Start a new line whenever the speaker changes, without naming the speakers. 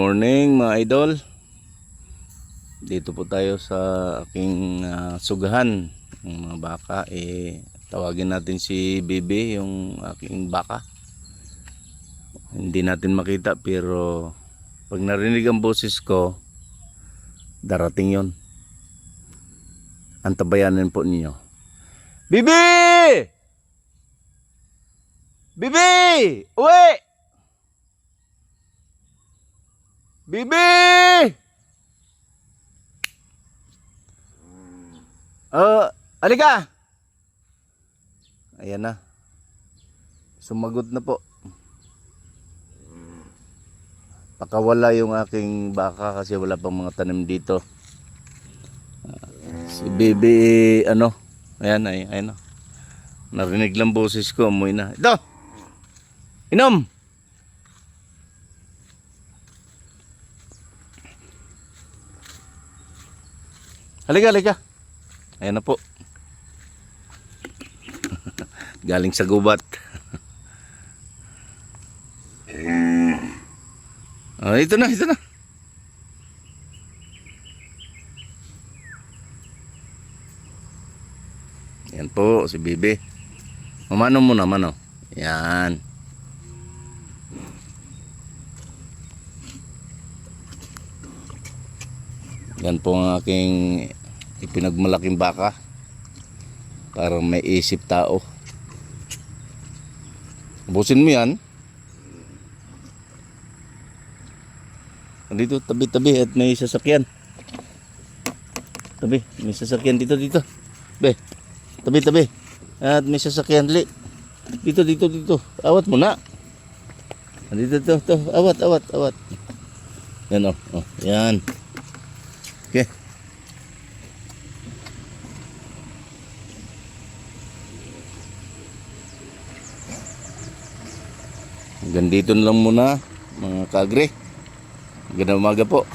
morning mga idol. Dito po tayo sa aking sugahan ng mga baka. Tawagin natin si Bibi, yung aking baka. Hindi natin makita pero pag narinig ang boses ko, darating yon. Antabayanan po ninyo. Bibi! Bibi! Uwi! Bibi! Halika! Ayan na. Sumagot na po. Pakawala yung aking baka kasi wala pang mga tanim dito. Si Bibi, ayan, ayan. Narinig lang boses ko, amoy na. Ito! Inom! Halika, halika. Ayan na po. Galing sa gubat. Ito na, ito na. Yan po, si Bibi. Mamano mo naman, oh. Yan. Yan po ang aking ipinagmalaking baka. Para may isip tao. Ubusin mo yan. Dito, tabi-tabi at may sasakyan. Tabi, may sasakyan dito. Be, tabi-tabi. At may sasakyan li. Dito. Awat mo na. Dito, awat. Yan, oh. Yan. Okay. Hanggang dito na lang muna mga kagre. Magandang umaga po.